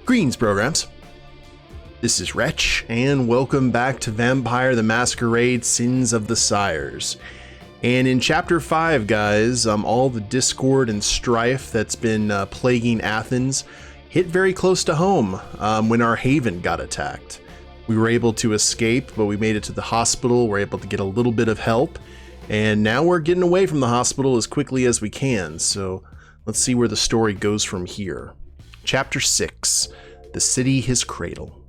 Greetings, programs. This is Wretch, and welcome back to Vampire the Masquerade Sins of the Sires. And in Chapter 5, guys, all the discord and strife that's been plaguing Athens hit very close to home when our haven got attacked. We were able to escape, but we made it to the hospital, we're able to get a little bit of help, and now we're getting away from the hospital as quickly as we can, so let's see where the story goes from here. Chapter 6, The City His Cradle.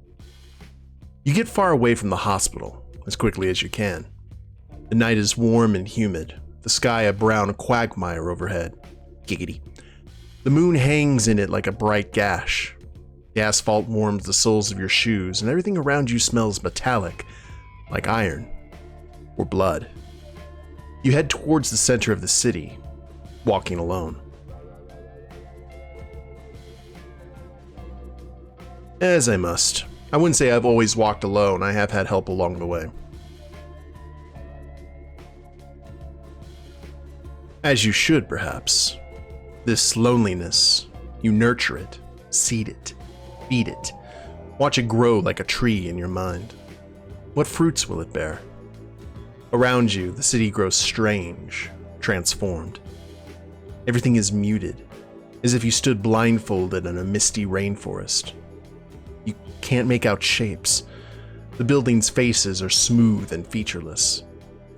You get far away from the hospital as quickly as you can. The night is warm and humid, the sky a brown quagmire overhead. Giggity. The moon hangs in it like a bright gash. The asphalt warms the soles of your shoes, and everything around you smells metallic, like iron or blood. You head towards the center of the city, walking alone. As I must. I wouldn't say I've always walked alone, I have had help along the way. As you should, perhaps. This loneliness, you nurture it, seed it, feed it, watch it grow like a tree in your mind. What fruits will it bear? Around you, the city grows strange, transformed. Everything is muted, as if you stood blindfolded in a misty rainforest. You can't make out shapes. The buildings' faces are smooth and featureless.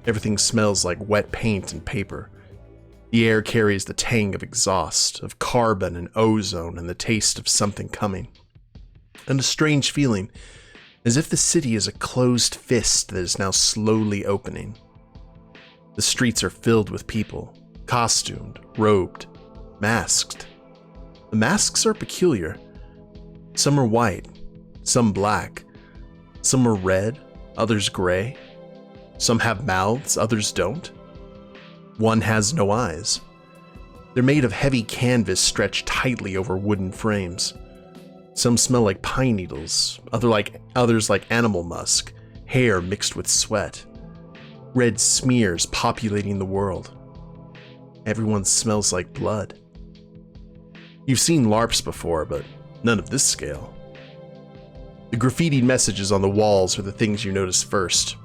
Everything smells like wet paint and paper. The air carries the tang of exhaust, of carbon and ozone, and the taste of something coming. And a strange feeling, as if the city is a closed fist that is now slowly opening. The streets are filled with people, costumed, robed, masked. The masks are peculiar. Some are white, some black. Some are red, others gray. Some have mouths, others don't. One has no eyes. They're made of heavy canvas stretched tightly over wooden frames. Some smell like pine needles, others like animal musk, hair mixed with sweat. Red smears populating the world. Everyone smells like blood. You've seen LARPs before, but none of this scale. The graffitied messages on the walls are the things you notice first.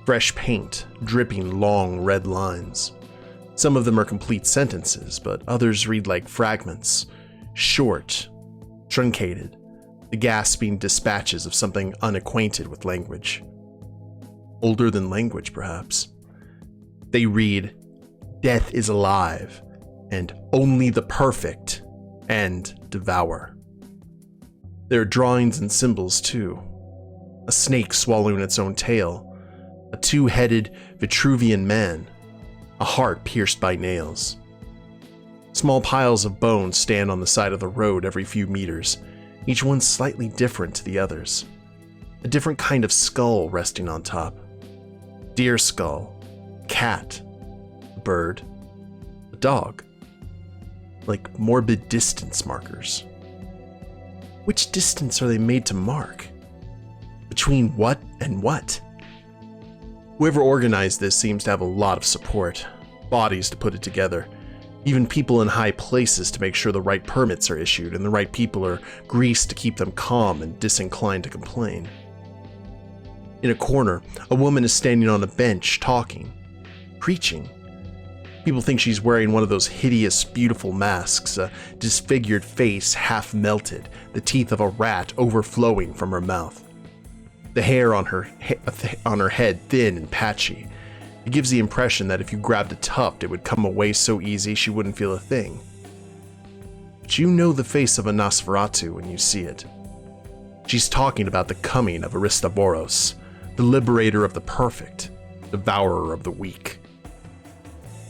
Fresh paint, dripping long red lines. Some of them are complete sentences, but others read like fragments, short, truncated, the gasping dispatches of something unacquainted with language. Older than language, perhaps. They read, "Death is alive," and "Only the perfect," and "Devour." There are drawings and symbols too. A snake swallowing its own tail, a two-headed Vitruvian man, a heart pierced by nails. Small piles of bones stand on the side of the road every few meters, each one slightly different to the others. A different kind of skull resting on top. Deer skull, cat, a bird, a dog. Like morbid distance markers. Which distance are they made to mark? Between what and what? Whoever organized this seems to have a lot of support, bodies to put it together, even people in high places to make sure the right permits are issued and the right people are greased to keep them calm and disinclined to complain. In a corner, a woman is standing on a bench talking, preaching. People think she's wearing one of those hideous, beautiful masks, a disfigured face half melted, the teeth of a rat overflowing from her mouth. The hair on her head thin and patchy. It gives the impression that if you grabbed a tuft, it would come away so easy she wouldn't feel a thing. But you know the face of a Nosferatu when you see it. She's talking about the coming of Aristoboros, the liberator of the perfect, devourer of the weak.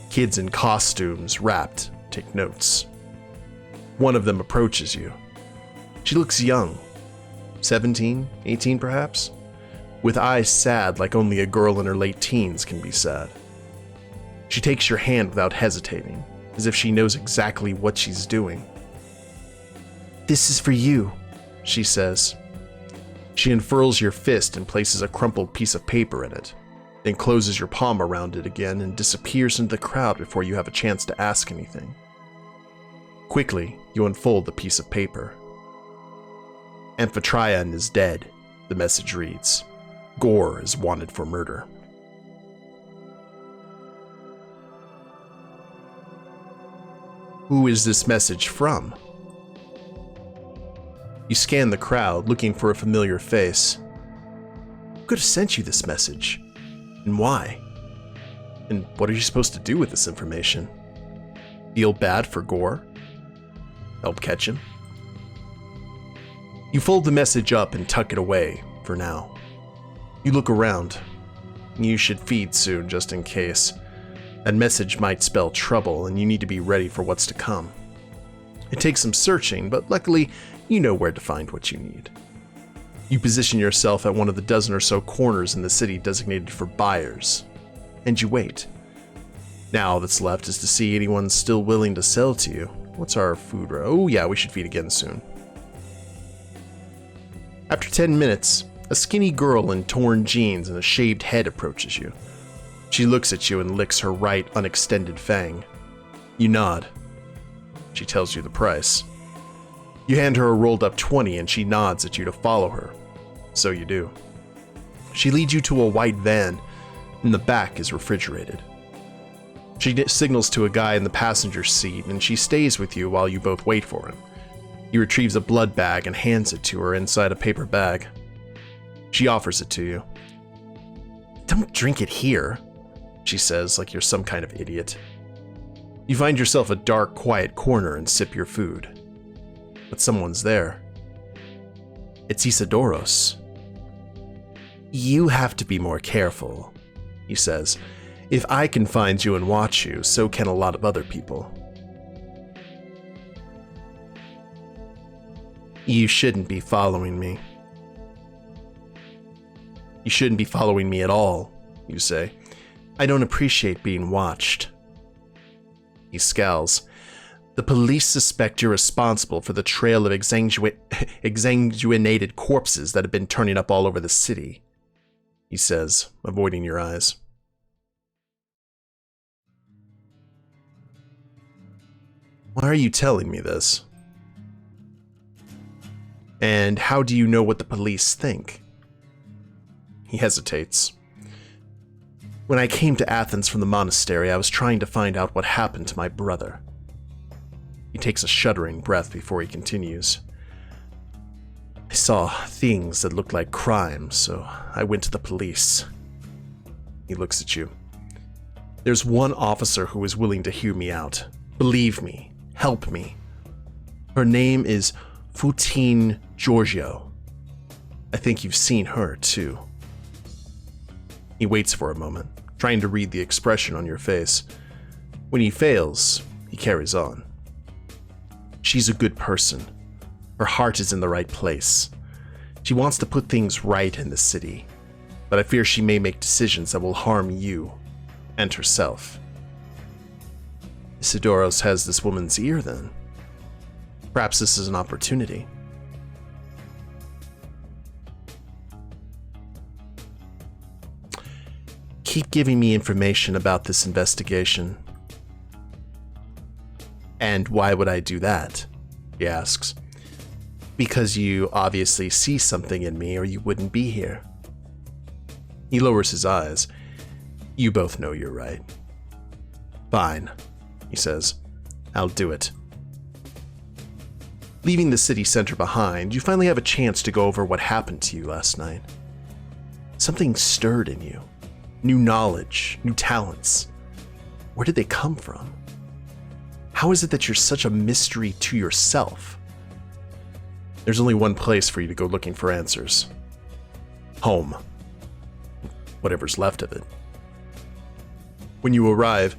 Kids in costumes, wrapped, take notes. One of them approaches you. She looks young, 17, 18 perhaps, with eyes sad like only a girl in her late teens can be sad. She takes your hand without hesitating, as if she knows exactly what she's doing. "This is for you," she says. She unfurls your fist and places a crumpled piece of paper in it, then closes your palm around it again and disappears into the crowd before you have a chance to ask anything. Quickly, you unfold the piece of paper. Amphitryon is dead, the message reads. Gore is wanted for murder. Who is this message from? You scan the crowd, looking for a familiar face. Who could have sent you this message? And why? And what are you supposed to do with this information? Feel bad for Gore? Help catch him? You fold the message up and tuck it away, for now. You look around. You should feed soon, just in case. That message might spell trouble, and you need to be ready for what's to come. It takes some searching, but luckily, you know where to find what you need. You position yourself at one of the dozen or so corners in the city designated for buyers, and you wait. Now all that's left is to see anyone still willing to sell to you. What's our food? Oh yeah, we should feed again soon. After 10 minutes, a skinny girl in torn jeans and a shaved head approaches you. She looks at you and licks her right unextended fang. You nod. She tells you the price. You hand her a rolled up 20 and she nods at you to follow her. So you do. She leads you to a white van, and the back is refrigerated. She signals to a guy in the passenger seat and she stays with you while you both wait for him. He retrieves a blood bag and hands it to her inside a paper bag. She offers it to you. Don't drink it here, she says, like you're some kind of idiot. You find yourself a dark, quiet corner and sip your food. But someone's there. It's Isidoros. You have to be more careful, he says. If I can find you and watch you, so can a lot of other people. You shouldn't be following me. You shouldn't be following me at all, you say. I don't appreciate being watched. He scowls. The police suspect you're responsible for the trail of exsanguinated corpses that have been turning up all over the city, he says, avoiding your eyes. Why are you telling me this? And how do you know what the police think? He hesitates. When I came to Athens from the monastery, I was trying to find out what happened to my brother. He takes a shuddering breath before he continues. I saw things that looked like crimes, so I went to the police. He looks at you. There's one officer who is willing to hear me out. Believe me. Help me. Her name is Foutine Giorgio. I think you've seen her, too. He waits for a moment, trying to read the expression on your face. When he fails, he carries on. She's a good person. Her heart is in the right place. She wants to put things right in the city, but I fear she may make decisions that will harm you and herself. Isidoros has this woman's ear, then. Perhaps this is an opportunity. Keep giving me information about this investigation. And why would I do that? He asks. Because you obviously see something in me or you wouldn't be here. He lowers his eyes. You both know you're right. Fine, he says. I'll do it. Leaving the city center behind, you finally have a chance to go over what happened to you last night. Something stirred in you. New knowledge, new talents. Where did they come from? How is it that you're such a mystery to yourself? There's only one place for you to go looking for answers. Home. Whatever's left of it. When you arrive,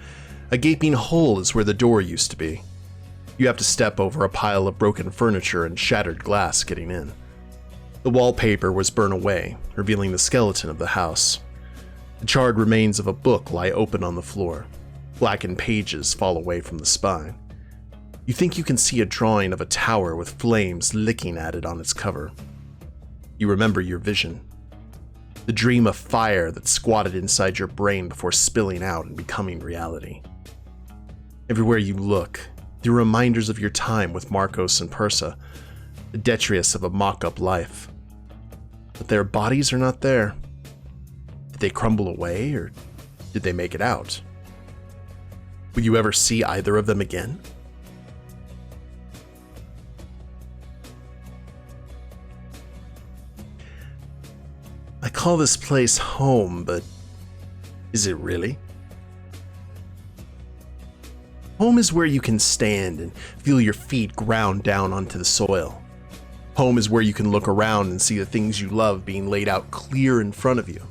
a gaping hole is where the door used to be. You have to step over a pile of broken furniture and shattered glass getting in. The wallpaper was burned away, revealing the skeleton of the house. The charred remains of a book lie open on the floor. Blackened pages fall away from the spine. You think you can see a drawing of a tower with flames licking at it on its cover. You remember your vision. The dream of fire that squatted inside your brain before spilling out and becoming reality. Everywhere you look, there are reminders of your time with Markos and Persa. the detritus of a mock-up life. But their bodies are not there. Did they crumble away, or did they make it out? Will you ever see either of them again? I call this place home, but is it really? Home is where you can stand and feel your feet ground down onto the soil. Home is where you can look around and see the things you love being laid out clear in front of you.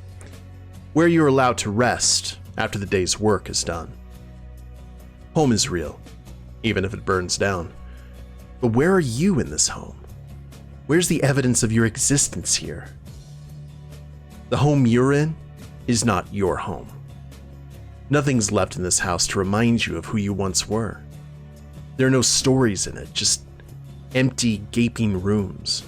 Where you're allowed to rest after the day's work is done. Home is real, even if it burns down. But where are you in this home? Where's the evidence of your existence here? The home you're in is not your home. Nothing's left in this house to remind you of who you once were. There are no stories in it, just empty, gaping rooms.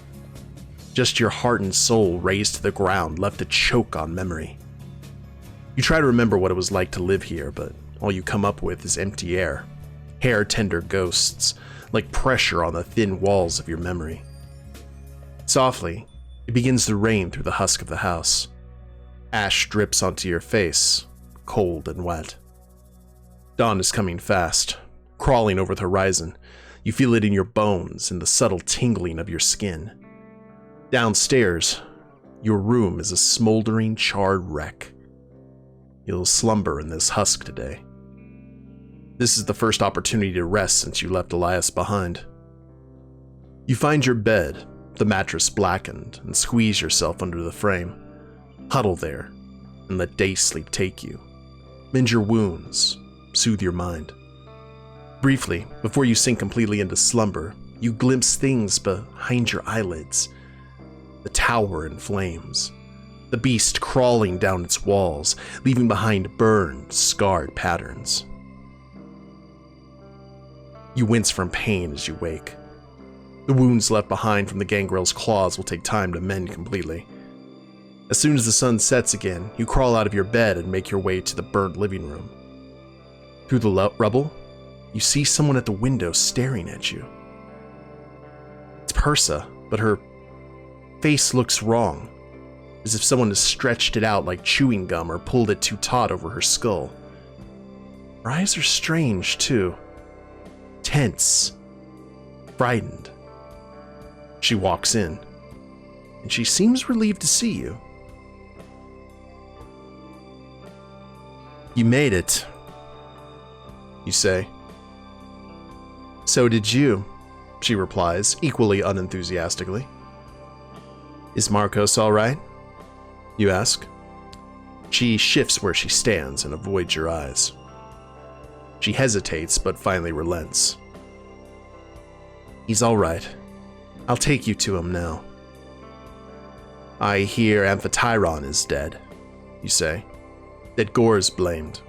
Just your heart and soul raised to the ground, left to choke on memory. You try to remember what it was like to live here, but all you come up with is empty air, hair-tender ghosts, like pressure on the thin walls of your memory. Softly, it begins to rain through the husk of the house. Ash drips onto your face, cold and wet. Dawn is coming fast, crawling over the horizon. You feel it in your bones and the subtle tingling of your skin. Downstairs, your room is a smoldering, charred wreck. You'll slumber in this husk today. This is the first opportunity to rest since you left Elias behind. You find your bed, the mattress blackened, and squeeze yourself under the frame. Huddle there, and let day sleep take you. Mend your wounds, soothe your mind. Briefly, before you sink completely into slumber, you glimpse things behind your eyelids. The tower in flames, the beast crawling down its walls, leaving behind burned, scarred patterns. You wince from pain as you wake. The wounds left behind from the gangrel's claws will take time to mend completely. As soon as the sun sets again, you crawl out of your bed and make your way to the burnt living room. Through the rubble, you see someone at the window staring at you. It's Persa, but her face looks wrong, as if someone has stretched it out like chewing gum or pulled it too taut over her skull. Her eyes are strange, too. Tense. Frightened. She walks in, and she seems relieved to see you. You made it, you say. So did you, she replies, equally unenthusiastically. Is Markos all right? You ask. She shifts where she stands and avoids your eyes. She hesitates, but finally relents. He's all right. I'll take you to him now. I hear Amphitryon is dead, you say. That Gore's blamed.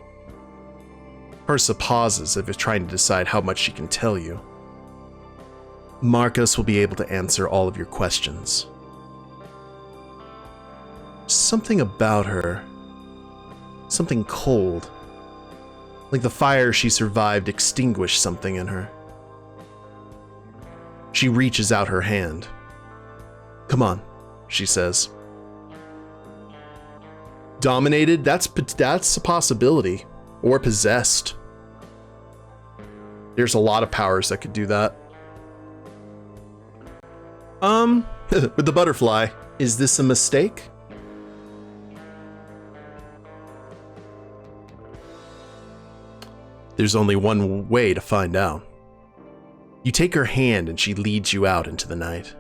Persa pauses as if trying to decide how much she can tell you. Markos will be able to answer all of your questions. Something about her. Something cold. Like the fire she survived extinguished something in her. She reaches out her hand. Come on, she says. Dominated? That's a possibility. Or possessed. There's a lot of powers that could do that. With the butterfly, is this a mistake? There's only one way to find out. You take her hand and she leads you out into the night.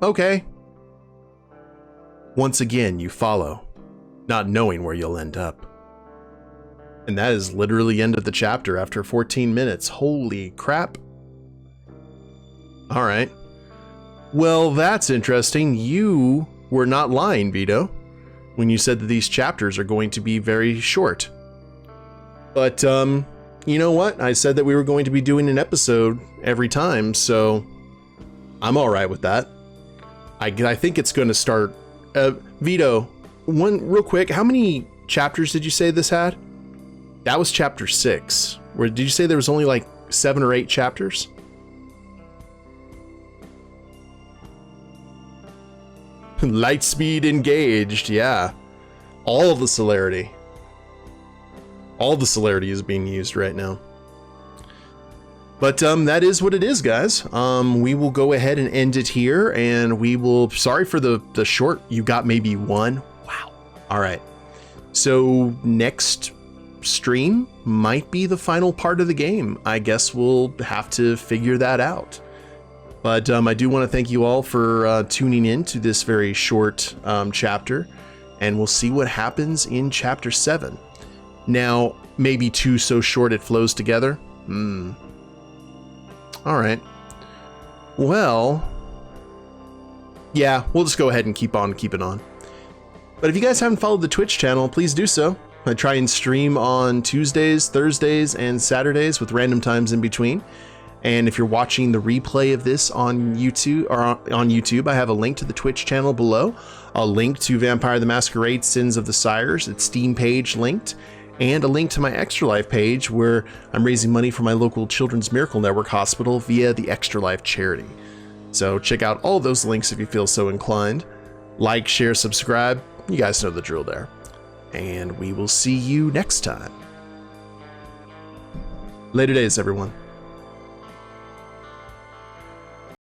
Okay. Once again, you follow, not knowing where you'll end up. And that is literally the end of the chapter after 14 minutes. Holy crap. Alright. Well, that's interesting. You were not lying, Vito, when you said that these chapters are going to be very short. But, you know what? I said that we were going to be doing an episode every time, so I'm alright with that. I think it's going to start... Vito, one real quick, how many chapters did you say this had? That was chapter 6. Did you say there was only like 7 or 8 chapters? Light speed engaged, yeah. All of the celerity. All the celerity is being used right now. But that is what it is, guys. We will go ahead and end it here, and we will, sorry for the short, you got maybe one. Wow. All right. So next stream might be the final part of the game. I guess we'll have to figure that out. But I do want to thank you all for tuning in to this very short chapter, and we'll see what happens in chapter 7. Now, maybe 2 so short it flows together. All right. Well, yeah, we'll just go ahead and keep on keeping on. But if you guys haven't followed the Twitch channel, please do so. I try and stream on Tuesdays, Thursdays, and Saturdays with random times in between. And if you're watching the replay of this on YouTube, I have a link to the Twitch channel below, a link to Vampire the Masquerade Sins of the Sires, its Steam page linked, and a link to my Extra Life page where I'm raising money for my local Children's Miracle Network hospital via the Extra Life charity. So check out all those links if you feel so inclined. Like, share, subscribe. You guys know the drill there. And we will see you next time. Later days, everyone.